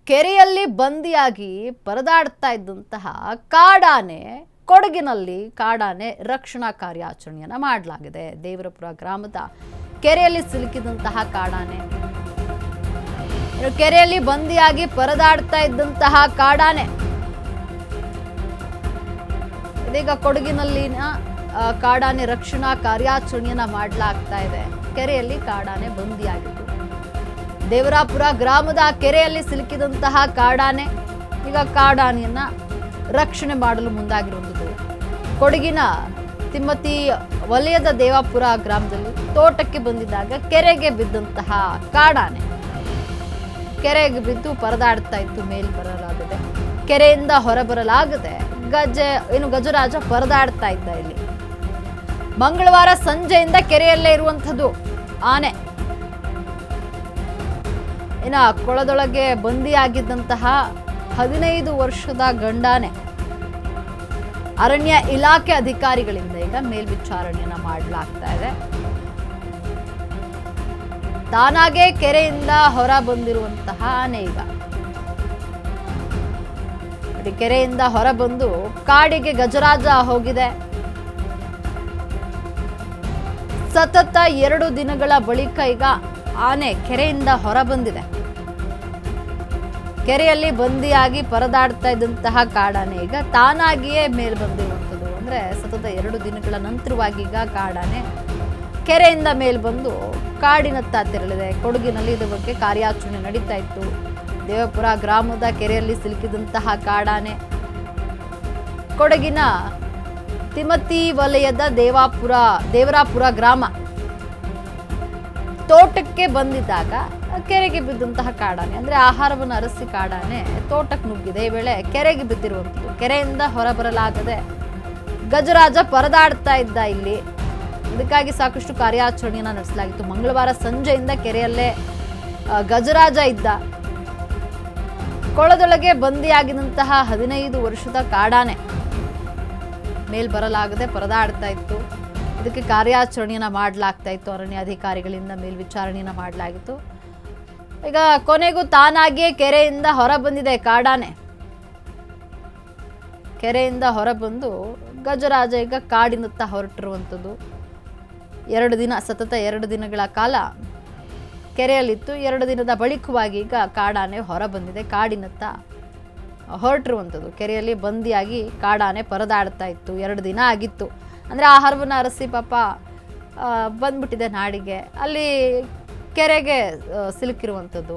ಕೆರೆಯಲ್ಲಿ ಬಂದಿಯಾಗಿ ಪರದಾಡ್ತಾ ಇದ್ದಂತಹ ಕಾಡಾನೆ ಕೊಡಗಿನಲ್ಲಿ ಕಾಡಾನೆ ರಕ್ಷಣಾ ಕಾರ್ಯಾಚರಣೆಯನ್ನು ಮಾಡಲಾಗಿದೆ. ದೇವರಪುರ ಗ್ರಾಮದ ಕೆರೆಯಲ್ಲಿ ಸಿಲುಕಿದಂತಹ ಕಾಡಾನೆ, ಕೆರೆಯಲ್ಲಿ ಬಂದಿಯಾಗಿ ಪರದಾಡ್ತಾ ಇದ್ದಂತಹ ಕಾಡಾನೆ ಇದೀಗ ಕೊಡಗಿನಲ್ಲಿನ ಕಾಡಾನೆ ರಕ್ಷಣಾ ಕಾರ್ಯಾಚರಣೆಯನ್ನ ಮಾಡಲಾಗ್ತಾ ಇದೆ. ಕೆರೆಯಲ್ಲಿ ಕಾಡಾನೆ ಬಂದಿಯಾಗಿತ್ತು. ದೇವರಾಪುರ ಗ್ರಾಮದ ಕೆರೆಯಲ್ಲಿ ಸಿಲುಕಿದಂತಹ ಕಾಡಾನೆ ಈಗ ಕಾಡಾನೆಯನ್ನ ರಕ್ಷಣೆ ಮಾಡಲು ಮುಂದಾಗಿರುವುದು. ಕೊಡಗಿನ ತಿಮ್ಮತಿ ವಲಯದ ದೇವಾಪುರ ಗ್ರಾಮದಲ್ಲಿ ತೋಟಕ್ಕೆ ಬಂದಿದ್ದಾಗ ಕೆರೆಗೆ ಬಿದ್ದಂತಹ ಕಾಡಾನೆ ಕೆರೆಗೆ ಬಿದ್ದು ಪರದಾಡ್ತಾ ಇತ್ತು. ಮೇಲ್ ಬರಲಾಗದೆ, ಕೆರೆಯಿಂದ ಹೊರಬರಲಾಗದೆ ಗಜರಾಜ ಪರದಾಡ್ತಾ ಇದ್ದ. ಇಲ್ಲಿ ಮಂಗಳವಾರ ಸಂಜೆಯಿಂದ ಕೆರೆಯಲ್ಲೇ ಇರುವಂಥದ್ದು ಆನೆ. ಇನ್ನು ಕೊಳದೊಳಗೆ ಬಂದಿಯಾಗಿದ್ದಂತಹ 15 ವರ್ಷದ ಗಂಡಾನೆ ಅರಣ್ಯ ಇಲಾಖೆ ಅಧಿಕಾರಿಗಳಿಂದ ಈಗ ಮೇಲ್ವಿಚಾರಣೆಯನ್ನ ಮಾಡಲಾಗ್ತಾ ಇದೆ. ತಾನಾಗೆ ಕೆರೆಯಿಂದ ಹೊರ ಬಂದಿರುವಂತಹ ಆನೆ ಈಗ ಕೆರೆಯಿಂದ ಹೊರ ಬಂದು ಕಾಡಿಗೆ ಗಜರಾಜ ಹೋಗಿದೆ. ಸತತ 2 ದಿನಗಳ ಬಳಿಕ ಈಗ ಆನೆ ಕೆರೆಯಿಂದ ಹೊರ ಬಂದಿದೆ. ಕೆರೆಯಲ್ಲಿ ಬಂದಿಯಾಗಿ ಪರದಾಡ್ತಾ ಇದ್ದಂತಹ ಕಾಡಾನೆ ಈಗ ತಾನಾಗಿಯೇ ಮೇಲ್ ಬಂದಿರುವಂಥದ್ದು. ಅಂದ್ರೆ ಸತತ 2 ದಿನಗಳ ನಂತರವಾಗಿ ಈಗ ಕಾಡಾನೆ ಕೆರೆಯಿಂದ ಮೇಲ್ ಬಂದು ಕಾಡಿನತ್ತ ತೆರಳಿದೆ. ಕೊಡಗಿನಲ್ಲಿ ಇದರ ಬಗ್ಗೆ ಕಾರ್ಯಾಚರಣೆ ನಡೀತಾ ಇತ್ತು. ದೇವಪುರ ಗ್ರಾಮದ ಕೆರೆಯಲ್ಲಿ ಸಿಲುಕಿದಂತಹ ಕಾಡಾನೆ ಕೊಡಗಿನ ತಿಮ್ಮತಿ ವಲಯದ ದೇವರಾಪುರ ಗ್ರಾಮ ತೋಟಕ್ಕೆ ಬಂದಿದ್ದಾಗ ಕೆರೆಗೆ ಬಿದ್ದಂತಹ ಕಾಡಾನೆ, ಅಂದ್ರೆ ಆಹಾರವನ್ನು ಅರಸಿ ಕಾಡಾನೆ ತೋಟಕ್ಕೆ ನುಗ್ಗಿದೆ. ಈ ವೇಳೆ ಕೆರೆಗೆ ಬಿದ್ದಿರುವಂಥದ್ದು. ಕೆರೆಯಿಂದ ಹೊರಬರಲಾಗದೆ ಗಜರಾಜ ಪರದಾಡ್ತಾ ಇದ್ದ. ಇಲ್ಲಿ ಇದಕ್ಕಾಗಿ ಸಾಕಷ್ಟು ಕಾರ್ಯಾಚರಣೆಯನ್ನ ನಡೆಸಲಾಗಿತ್ತು. ಮಂಗಳವಾರ ಸಂಜೆಯಿಂದ ಕೆರೆಯಲ್ಲೇ ಗಜರಾಜ ಇದ್ದ. ಕೊಳದೊಳಗೆ ಬಂದಿಯಾಗಿದ್ದಂತಹ 15 ವರ್ಷದ ಕಾಡಾನೆ ಮೇಲ್ ಬರಲಾಗದೆ ಪರದಾಡ್ತಾ ಇತ್ತು. ಇದಕ್ಕೆ ಕಾರ್ಯಾಚರಣೆಯನ್ನ ಮಾಡಲಾಗ್ತಾ ಇತ್ತು. ಅರಣ್ಯ ಅಧಿಕಾರಿಗಳಿಂದ ಮೇಲ್ವಿಚಾರಣೆಯನ್ನ ಮಾಡಲಾಗಿತ್ತು. ಈಗ ಕೊನೆಗೂ ತಾನಾಗಿಯೇ ಕೆರೆಯಿಂದ ಹೊರ ಬಂದಿದೆ ಕಾಡಾನೆ. ಕೆರೆಯಿಂದ ಹೊರಬಂದು ಗಜರಾಜ ಈಗ ಕಾಡಿನತ್ತ ಹೊರಟಿರುವಂಥದ್ದು. 2 ದಿನ ಸತತ 2 ದಿನಗಳ ಕಾಲ ಕೆರೆಯಲ್ಲಿತ್ತು. 2 ದಿನದ ಬಳಿಕವಾಗಿ ಈಗ ಕಾಡಾನೆ ಹೊರ ಬಂದಿದೆ, ಕಾಡಿನತ್ತ ಹೊರಟಿರುವಂಥದ್ದು. ಕೆರೆಯಲ್ಲಿ ಬಂದಿಯಾಗಿ ಕಾಡಾನೆ ಪರದಾಡ್ತಾ ಇತ್ತು. 2 ದಿನ ಆಗಿತ್ತು. ಅಂದರೆ ಆಹಾರವನ್ನು ಅರಸಿ ಪಾಪ ಬಂದ್ಬಿಟ್ಟಿದೆ ನಾಡಿಗೆ. ಅಲ್ಲಿ ಕೆರೆಗೆ ಸಿಲುಕಿರುವಂಥದ್ದು.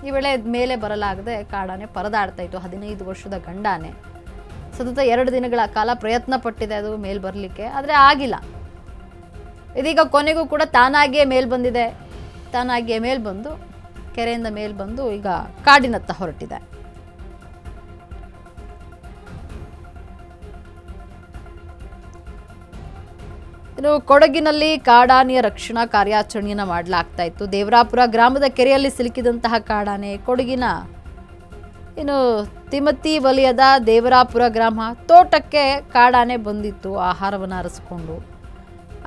ಈ ವೇಳೆ ಮೇಲೆ ಬರಲಾಗದೆ ಕಾಡಾನೆ ಪರದಾಡ್ತಾ ಇತ್ತು. 15 ವರ್ಷದ ಗಂಡಾನೆ ಸತತ 2 ದಿನಗಳ ಕಾಲ ಪ್ರಯತ್ನ ಪಟ್ಟಿದೆ ಅದು ಮೇಲ್ ಬರಲಿಕ್ಕೆ, ಆದರೆ ಆಗಿಲ್ಲ. ಇದೀಗ ಕೊನೆಗೂ ಕೂಡ ತಾನಾಗಿಯೇ ಮೇಲ್ ಬಂದಿದೆ. ತಾನಾಗಿಯೇ ಮೇಲ್ ಬಂದು ಕೆರೆಯಿಂದ ಮೇಲ್ ಬಂದು ಈಗ ಕಾಡಿನತ್ತ ಹೊರಟಿದೆ. ಇನ್ನು ಕೊಡಗಿನಲ್ಲಿ ಕಾಡಾನೆಯ ರಕ್ಷಣಾ ಕಾರ್ಯಾಚರಣೆಯನ್ನ ಮಾಡಲಾಗ್ತಾ ಇತ್ತು. ದೇವರಾಪುರ ಗ್ರಾಮದ ಕೆರೆಯಲ್ಲಿ ಸಿಲುಕಿದಂತಹ ಕಾಡಾನೆ ಕೊಡಗಿನ ತಿಮ್ಮತಿ ವಲಯದ ದೇವರಾಪುರ ಗ್ರಾಮ ತೋಟಕ್ಕೆ ಕಾಡಾನೆ ಬಂದಿತ್ತು ಆಹಾರವನ್ನು ಅರಸಿಕೊಂಡು.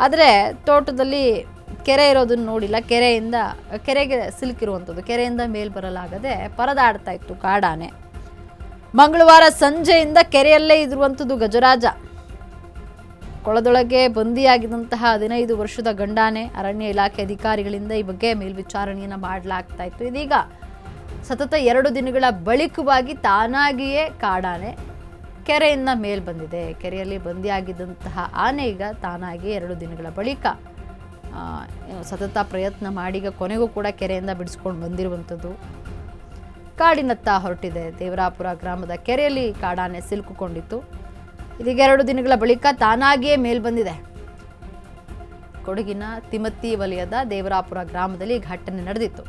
ಆದರೆ ತೋಟದಲ್ಲಿ ಕೆರೆ ಇರೋದನ್ನು ನೋಡಿಲ್ಲ. ಕೆರೆಗೆ ಸಿಲುಕಿರುವಂಥದ್ದು. ಕೆರೆಯಿಂದ ಮೇಲ್ ಬರಲಾಗದೆ ಪರದಾಡ್ತಾ ಇತ್ತು ಕಾಡಾನೆ. ಮಂಗಳವಾರ ಸಂಜೆಯಿಂದ ಕೆರೆಯಲ್ಲೇ ಇರುವಂಥದ್ದು ಗಜರಾಜ. ಕೊಳದೊಳಗೆ ಬಂದಿಯಾಗಿದ್ದಂತಹ 15 ವರ್ಷದ ಗಂಡಾನೆ ಅರಣ್ಯ ಇಲಾಖೆ ಅಧಿಕಾರಿಗಳಿಂದ ಈ ಬಗ್ಗೆ ಮೇಲ್ವಿಚಾರಣೆಯನ್ನು ಮಾಡಲಾಗ್ತಾ ಇತ್ತು. ಇದೀಗ ಸತತ 2 ದಿನಗಳ ಬಳಿಕವಾಗಿ ತಾನಾಗಿಯೇ ಕಾಡಾನೆ ಕೆರೆಯಿಂದ ಮೇಲ್ ಬಂದಿದೆ. ಕೆರೆಯಲ್ಲಿ ಬಂದಿಯಾಗಿದ್ದಂತಹ ಆನೆ ಈಗ ತಾನಾಗಿ 2 ದಿನಗಳ ಬಳಿಕ ಸತತ ಪ್ರಯತ್ನ ಮಾಡಿ ಈಗ ಕೊನೆಗೂ ಕೂಡ ಕೆರೆಯಿಂದ ಬಿಡಿಸ್ಕೊಂಡು ಬಂದಿರುವಂಥದ್ದು. ಕಾಡಿನತ್ತ ಹೊರಟಿದೆ. ದೇವರಾಪುರ ಗ್ರಾಮದ ಕೆರೆಯಲ್ಲಿ ಕಾಡಾನೆ ಸಿಲುಕಿಕೊಂಡಿತ್ತು. ಇದೀಗ 2 ದಿನಗಳ ಬಳಿಕ ತಾನಾಗಿಯೇ ಮೇಲ್ ಬಂದಿದೆ. ಕೊಡಗಿನ ತಿಮ್ಮತಿ ವಲಯದ ದೇವರಾಪುರ ಗ್ರಾಮದಲ್ಲಿ ಘಟನೆ ನಡೆದಿತ್ತು.